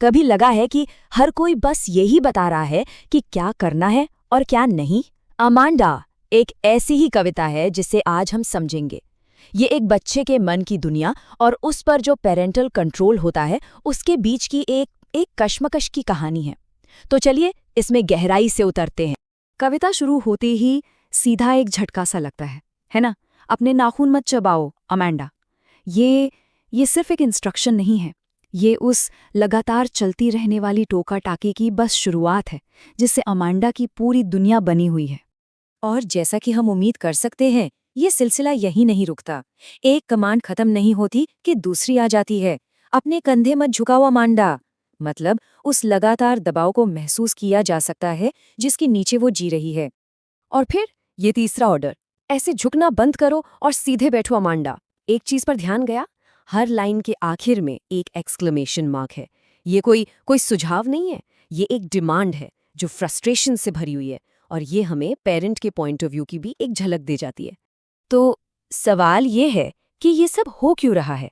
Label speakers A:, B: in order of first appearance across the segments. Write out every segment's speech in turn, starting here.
A: कभी लगा है कि हर कोई बस यही बता रहा है कि क्या करना है और क्या नहीं? अमांडा एक ऐसी ही कविता है जिसे आज हम समझेंगे। ये एक बच्चे के मन की दुनिया और उस पर जो पेरेंटल कंट्रोल होता है उसके बीच की एक कश्मकश की कहानी है। तो चलिए इसमें गहराई से उतरते हैं।
B: कविता शुरू होते ही सीधा एक झटका सा लगता है ना? अपने नाखून मत चबाओ अमांडा। ये सिर्फ एक इंस्ट्रक्शन नहीं है, ये उस लगातार चलती रहने वाली टोका टाकी की बस शुरुआत है जिससे अमांडा की पूरी दुनिया बनी हुई है।
A: और जैसा कि हम उम्मीद कर सकते हैं, ये सिलसिला यही नहीं रुकता। एक कमांड खत्म नहीं होती कि दूसरी आ जाती है। अपने कंधे मत झुकाओ अमांडा, मतलब उस लगातार दबाव को महसूस किया जा सकता है जिसके नीचे वो जी रही है।
B: और फिर ये तीसरा ऑर्डर, ऐसे झुकना बंद करो और सीधे बैठो अमांडा। एक चीज पर ध्यान गया, हर लाइन के आखिर में एक एक्सक्लेमेशन मार्क है। ये कोई सुझाव नहीं है, ये एक डिमांड है जो फ्रस्ट्रेशन से भरी हुई है, और ये हमें पेरेंट के पॉइंट ऑफ व्यू की भी एक झलक दे जाती है।
A: तो सवाल ये है कि ये सब हो क्यों रहा है?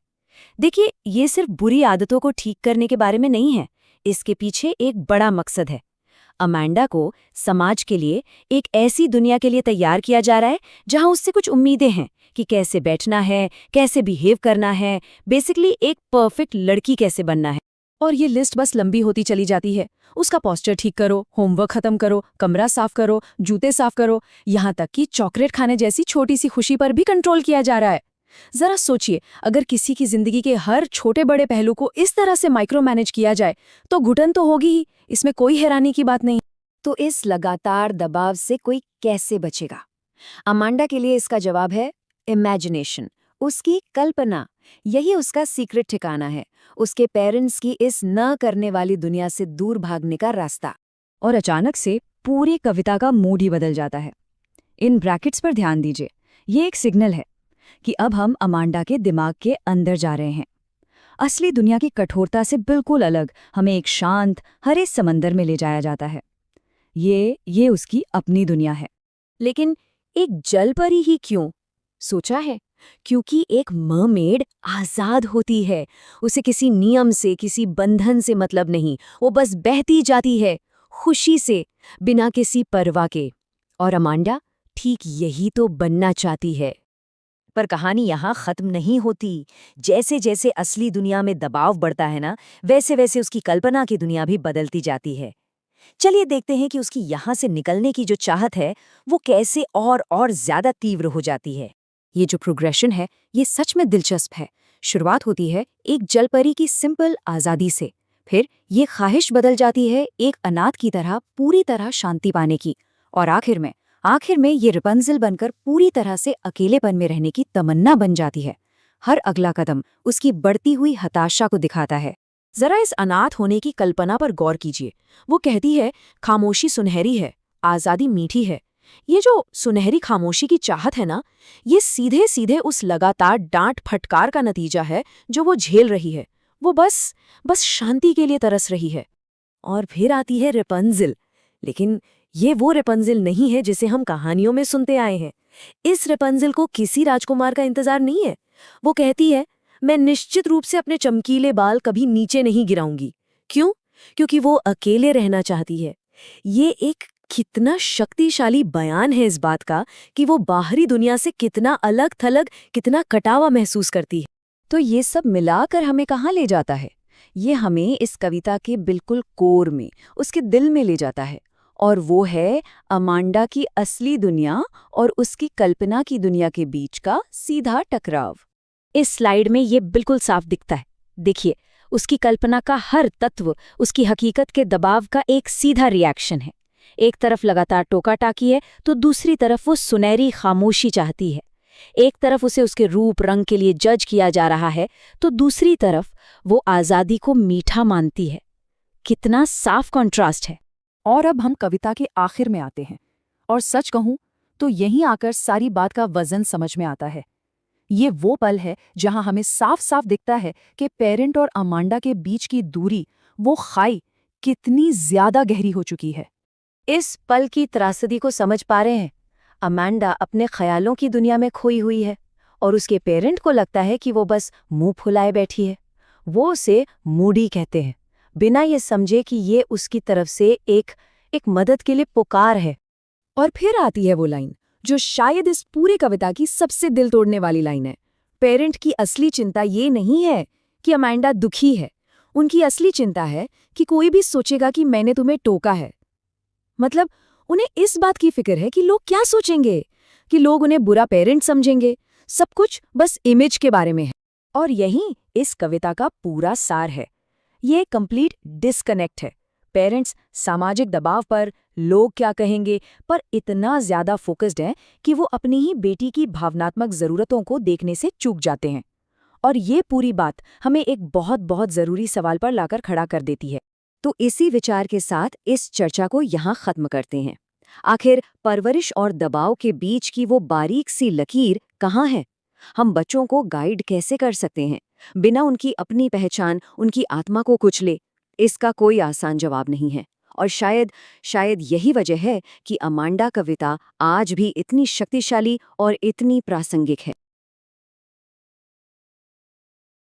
A: देखिए, ये सिर्फ बुरी आदतों को ठीक करने के बारे में नहीं है, इसके पीछे एक बड़ा मकसद है। अमांडा को समाज के लिए एक ऐसी दुनिया के लिए तैयार किया जा रहा है जहां उससे कुछ उम्मीदें हैं कि कैसे बैठना है, कैसे बिहेव करना है, बेसिकली एक परफेक्ट लड़की कैसे बनना है।
B: और ये लिस्ट बस लंबी होती चली जाती है। उसका पोस्चर ठीक करो, होमवर्क खत्म करो, कमरा साफ करो, जूते साफ करो, यहाँ तक कि चॉकलेट खाने जैसी छोटी सी खुशी पर भी कंट्रोल किया जा रहा है। जरा सोचिए, अगर किसी की जिंदगी के हर छोटे बड़े पहलू को इस तरह से माइक्रो मैनेज किया जाए तो घुटन तो होगी ही, इसमें कोई हैरानी की बात नहीं।
A: तो इस लगातार दबाव से कोई कैसे बचेगा? अमांडा के लिए इसका जवाब है इमेजिनेशन, उसकी कल्पना। यही उसका सीक्रेट ठिकाना है, उसके पेरेंट्स की इस न करने वाली दुनिया से दूर भागने का रास्ता।
B: और अचानक से पूरी कविता का मूड ही बदल जाता है। इन ब्रैकेट्स पर ध्यान दीजिए, ये एक सिग्नल है कि अब हम अमांडा के दिमाग के अंदर जा रहे हैं। असली दुनिया की कठोरता से बिल्कुल अलग हमें एक शांत हरे समंदर में ले जाया जाता है। ये उसकी अपनी दुनिया है।
A: लेकिन एक जलपरी ही क्यों? सोचा है? क्योंकि एक मरमेड आजाद होती है, उसे किसी नियम से, किसी बंधन से मतलब नहीं, वो बस बहती जाती है खुशी से, बिना किसी परवाह के। और अमांडा ठीक यही तो बनना चाहती है। पर कहानी यहाँ खत्म नहीं होती। जैसे जैसे असली दुनिया में दबाव बढ़ता है ना, वैसे वैसे उसकी कल्पना की दुनिया भी बदलती जाती है। चलिए देखते हैं कि उसकी यहाँ से निकलने की जो चाहत है वो कैसे और ज्यादा तीव्र हो जाती है। ये जो प्रोग्रेशन है ये सच में दिलचस्प है। शुरुआत होती है एक जलपरी की सिंपल आज़ादी से, फिर ये ख्वाहिश बदल जाती है एक अनाथ की तरह पूरी तरह शांति पाने की, और आखिर में ये रपुंज़ल बनकर पूरी तरह से अकेलेपन में रहने की तमन्ना बन जाती है। हर अगला कदम उसकी बढ़ती हुई हताशा को दिखाता है। जरा इस अनाथ होने की कल्पना पर गौर कीजिए। वो कहती है खामोशी सुनहरी है, आज़ादी मीठी है। ये जो सुनहरी खामोशी की चाहत है ना, ये सीधे सीधे उस लगातार डांट फटकार का नतीजा है जो वो झेल रही है। वो बस शांति के लिए तरस रही है। और फिर आती है रपुंज़ल, लेकिन ये वो रपुंज़ल नहीं है जिसे हम कहानियों में सुनते आए हैं। इस रपुंज़ल को किसी राजकुमार का इंतजार नहीं है। वो कहती है, मैं निश्चित रूप से अपने चमकीले बाल कभी नीचे नहीं गिराऊंगी। क्यों? क्योंकि वो अकेले रहना चाहती है। ये एक कितना शक्तिशाली बयान है इस बात का कि वो बाहरी दुनिया से कितना अलग थलग, कितना कटावा महसूस करती है।
B: तो ये सब मिलाकर हमें कहाँ ले जाता है? ये हमें इस कविता के बिल्कुल कोर में, उसके दिल में ले जाता है, और वो है अमांडा की असली दुनिया और उसकी कल्पना की दुनिया के बीच का सीधा टकराव।
A: इस स्लाइड में ये बिल्कुल साफ दिखता है। देखिए, उसकी कल्पना का हर तत्व उसकी हकीकत के दबाव का एक सीधा रिएक्शन है। एक तरफ लगातार टोका टाकी है तो दूसरी तरफ वो सुनहरी खामोशी चाहती है। एक तरफ उसे उसके रूप रंग के लिए जज किया जा रहा है तो दूसरी तरफ वो आज़ादी को मीठा मानती है। कितना साफ कॉन्ट्रास्ट है।
B: और अब हम कविता के आखिर में आते हैं, और सच कहूं तो यहीं आकर सारी बात का वजन समझ में आता है। ये वो पल है जहां हमें साफ साफ दिखता है कि पेरेंट और अमांडा के बीच की दूरी, वो खाई कितनी ज्यादा गहरी हो चुकी है।
A: इस पल की त्रासदी को समझ पा रहे हैं? अमांडा अपने ख्यालों की दुनिया में खोई हुई है और उसके पेरेंट को लगता है कि वो बस मुंह फुलाए बैठी है। वो उसे मूडी कहते हैं,
B: बिना ये समझे कि ये उसकी तरफ से एक मदद के लिए पुकार है।
A: और फिर आती है वो लाइन जो शायद इस पूरी कविता की सबसे दिल तोड़ने वाली लाइन है। पेरेंट की असली चिंता ये नहीं है कि अमांडा दुखी है, उनकी असली चिंता है कि कोई भी सोचेगा कि मैंने तुम्हें टोका है। मतलब उन्हें इस बात की फिक्र है कि लोग क्या सोचेंगे, कि लोग उन्हें बुरा पेरेंट समझेंगे। सब कुछ बस इमेज के बारे में है। और यही इस कविता का पूरा सार है। ये कंप्लीट डिस्कनेक्ट है पेरेंट्स सामाजिक दबाव पर, लोग क्या कहेंगे पर इतना ज्यादा फोकस्ड हैं कि वो अपनी ही बेटी की भावनात्मक जरूरतों को देखने से चूक जाते हैं। और ये पूरी बात हमें एक बहुत बहुत जरूरी सवाल पर लाकर खड़ा कर देती है। तो इसी विचार के साथ इस चर्चा को यहाँ खत्म करते हैं। आखिर परवरिश और दबाव के बीच की वो बारीक सी लकीर कहाँ है? हम बच्चों को गाइड कैसे कर सकते हैं बिना उनकी अपनी पहचान, उनकी आत्मा को कुचले? इसका कोई आसान जवाब नहीं है। और शायद यही वजह है कि अमांडा कविता आज भी इतनी शक्तिशाली और इतनी प्रासंगिक है।